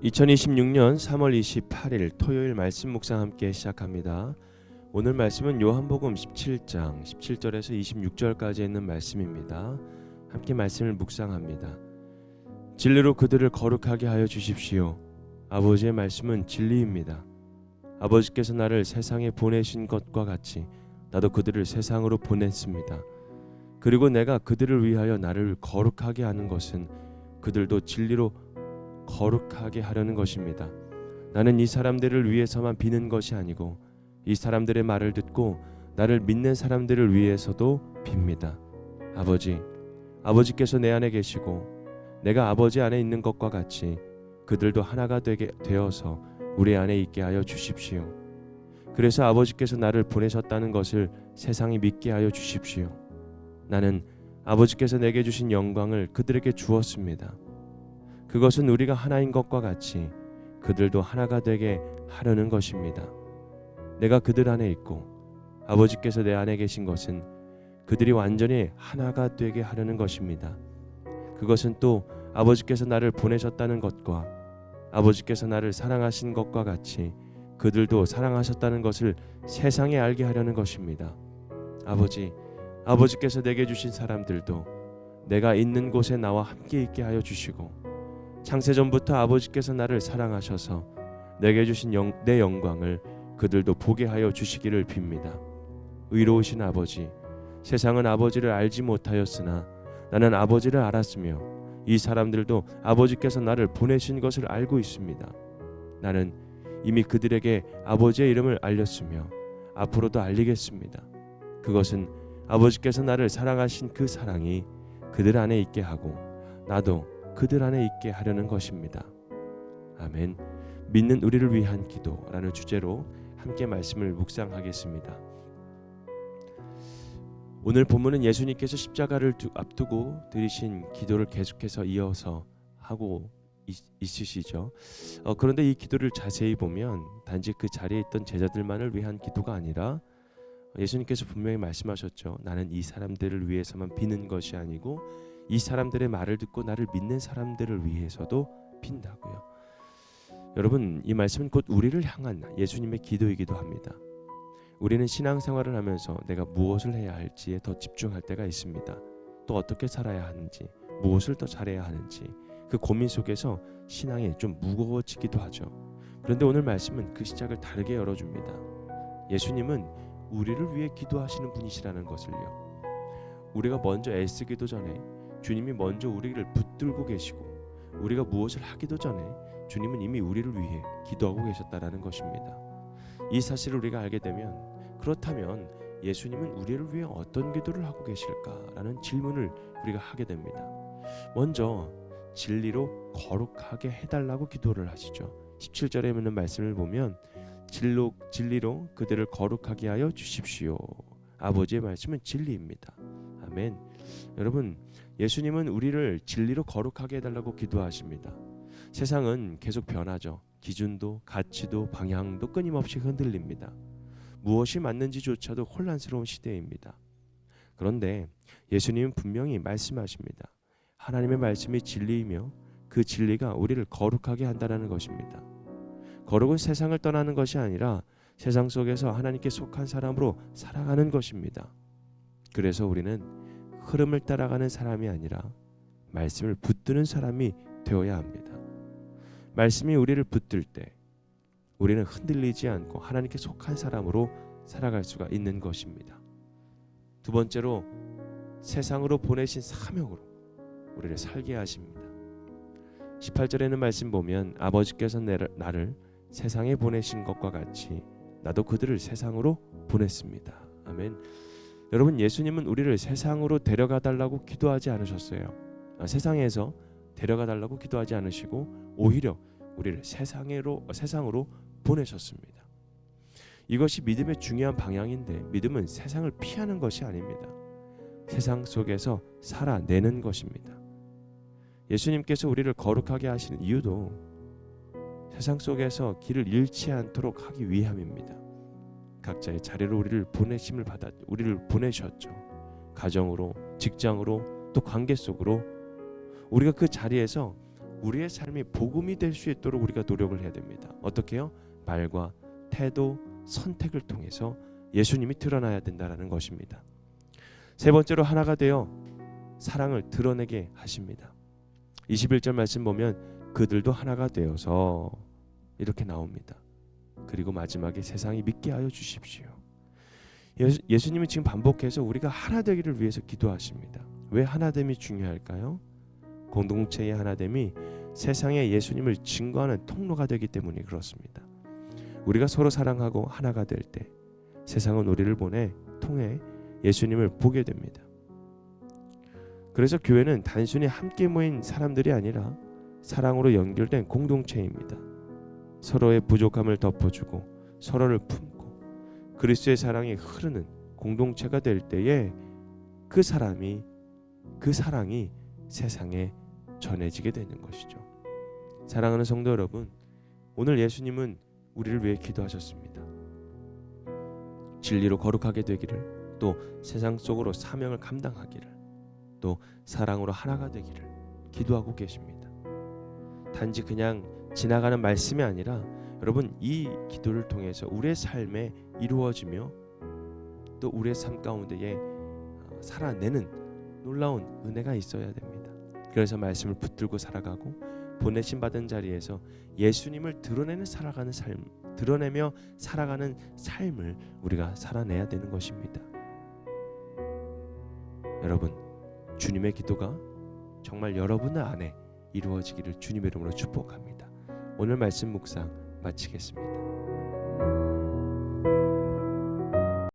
2026년 3월 28일 토요일 말씀 묵상 함께 시작합니다. 오늘 말씀은 요한복음 17장 17절에서 26절까지 있는 말씀입니다. 함께 말씀을 묵상합니다. 진리로 그들을 거룩하게 하여 주십시오. 아버지의 말씀은 진리입니다. 아버지께서 나를 세상에 보내신 것과 같이 나도 그들을 세상으로 보냈습니다. 그리고 내가 그들을 위하여 나를 거룩하게 하는 것은 그들도 진리로 거룩하게 하려는 것입니다. 나는 이 사람들을 위해서만 비는 것이 아니고 이 사람들의 말을 듣고 나를 믿는 사람들을 위해서도 빕니다. 아버지께서 내 안에 계시고 내가 아버지 안에 있는 것과 같이 그들도 하나가 되어서 우리 안에 있게 하여 주십시오. 그래서 아버지께서 나를 보내셨다는 것을 세상이 믿게 하여 주십시오. 나는 아버지께서 내게 주신 영광을 그들에게 주었습니다. 그것은 우리가 하나인 것과 같이 그들도 하나가 되게 하려는 것입니다. 내가 그들 안에 있고 아버지께서 내 안에 계신 것은 그들이 완전히 하나가 되게 하려는 것입니다. 그것은 또 아버지께서 나를 보내셨다는 것과 아버지께서 나를 사랑하신 것과 같이 그들도 사랑하셨다는 것을 세상에 알게 하려는 것입니다. 아버지께서 내게 주신 사람들도 내가 있는 곳에 나와 함께 있게 하여 주시고 창세전부터 아버지께서 나를 사랑하셔서 내게 주신 내 영광을 그들도 보게 하여 주시기를 빕니다. 의로우신 아버지, 세상은 아버지를 알지 못하였으나 나는 아버지를 알았으며 이 사람들도 아버지께서 나를 보내신 것을 알고 있습니다. 나는 이미 그들에게 아버지의 이름을 알렸으며 앞으로도 알리겠습니다. 그것은 아버지께서 나를 사랑하신 그 사랑이 그들 안에 있게 하고 나도 그들 안에 있게 하려는 것입니다. 아멘. 믿는 우리를 위한 기도라는 주제로 함께 말씀을 묵상하겠습니다. 오늘 본문은 예수님께서 십자가를 앞두고 드리신 기도를 계속해서 이어서 하고 있으시죠. 그런데 이 기도를 자세히 보면 단지 그 자리에 있던 제자들만을 위한 기도가 아니라 예수님께서 분명히 말씀하셨죠. 나는 이 사람들을 위해서만 비는 것이 아니고 이 사람들의 말을 듣고 나를 믿는 사람들을 위해서도 빈다고요. 여러분, 이 말씀은 곧 우리를 향한 예수님의 기도이기도 합니다. 우리는 신앙생활을 하면서 내가 무엇을 해야 할지에 더 집중할 때가 있습니다. 또 어떻게 살아야 하는지, 무엇을 더 잘해야 하는지 그 고민 속에서 신앙이 좀 무거워지기도 하죠. 그런데 오늘 말씀은 그 시작을 다르게 열어줍니다. 예수님은 우리를 위해 기도하시는 분이시라는 것을요. 우리가 먼저 애쓰기도 전에 주님이 먼저 우리를 붙들고 계시고 우리가 무엇을 하기도 전에 주님은 이미 우리를 위해 기도하고 계셨다라는 것입니다. 이 사실을 우리가 알게 되면 그렇다면 예수님은 우리를 위해 어떤 기도를 하고 계실까라는 질문을 우리가 하게 됩니다. 먼저 진리로 거룩하게 해달라고 기도를 하시죠. 17절에 있는 말씀을 보면 진리로 그들을 거룩하게 하여 주십시오. 아버지의 말씀은 진리입니다. 아멘. 여러분, 예수님은 우리를 진리로 거룩하게 해달라고 기도하십니다. 세상은 계속 변하죠. 기준도 가치도 방향도 끊임없이 흔들립니다. 무엇이 맞는지조차도 혼란스러운 시대입니다. 그런데 예수님은 분명히 말씀하십니다. 하나님의 말씀이 진리이며 그 진리가 우리를 거룩하게 한다는 것입니다. 거룩은 세상을 떠나는 것이 아니라 세상 속에서 하나님께 속한 사람으로 살아가는 것입니다. 그래서 우리는 흐름을 따라가는 사람이 아니라 말씀을 붙드는 사람이 되어야 합니다. 말씀이 우리를 붙들 때 우리는 흔들리지 않고 하나님께 속한 사람으로 살아갈 수가 있는 것입니다. 두 번째로 세상으로 보내신 사명으로 우리를 살게 하십니다. 18절에는 말씀 보면 아버지께서 나를 세상에 보내신 것과 같이 나도 그들을 세상으로 보냈습니다. 아멘. 여러분, 예수님은 우리를 세상으로 데려가 달라고 기도하지 않으셨어요. 세상에서 데려가 달라고 기도하지 않으시고 오히려 우리를 세상으로 보내셨습니다. 이것이 믿음의 중요한 방향인데 믿음은 세상을 피하는 것이 아닙니다. 세상 속에서 살아내는 것입니다. 예수님께서 우리를 거룩하게 하시는 이유도 세상 속에서 길을 잃지 않도록 하기 위함입니다. 각자의 자리로 우리를 보내셨죠. 가정으로, 직장으로, 또 관계 속으로 우리가 그 자리에서 우리의 삶이 복음이 될 수 있도록 우리가 노력을 해야 됩니다. 어떻게요? 말과 태도, 선택을 통해서 예수님이 드러나야 된다라는 것입니다. 세 번째로 하나가 되어 사랑을 드러내게 하십니다. 21절 말씀 보면 그들도 하나가 되어서 이렇게 나옵니다. 그리고 마지막에 세상이 믿게 하여 주십시오. 예수님이 지금 반복해서 우리가 하나 되기를 위해서 기도하십니다. 왜 하나됨이 중요할까요? 공동체의 하나됨이 세상에 예수님을 증거하는 통로가 되기 때문에 그렇습니다. 우리가 서로 사랑하고 하나가 될 때 세상은 우리를 통해 예수님을 보게 됩니다. 그래서 교회는 단순히 함께 모인 사람들이 아니라 사랑으로 연결된 공동체입니다. 서로의 부족함을 덮어주고 서로를 품고 그리스도의 사랑이 흐르는 공동체가 될 때에 그 사랑이 세상에 전해지게 되는 것이죠. 사랑하는 성도 여러분, 오늘 예수님은 우리를 위해 기도하셨습니다. 진리로 거룩하게 되기를, 또 세상 속으로 사명을 감당하기를, 또 사랑으로 하나가 되기를 기도하고 계십니다. 단지 그냥 지나가는 말씀이 아니라 여러분, 이 기도를 통해서 우리의 삶에 이루어지며 또 우리의 삶 가운데에 살아내는 놀라운 은혜가 있어야 됩니다. 그래서 말씀을 붙들고 살아가고 보내심 받은 자리에서 예수님을 드러내며 살아가는 삶을 우리가 살아내야 되는 것입니다. 여러분, 주님의 기도가 정말 여러분 안에 이루어지기를 주님의 이름으로 축복합니다. 오늘 말씀 묵상 마치겠습니다.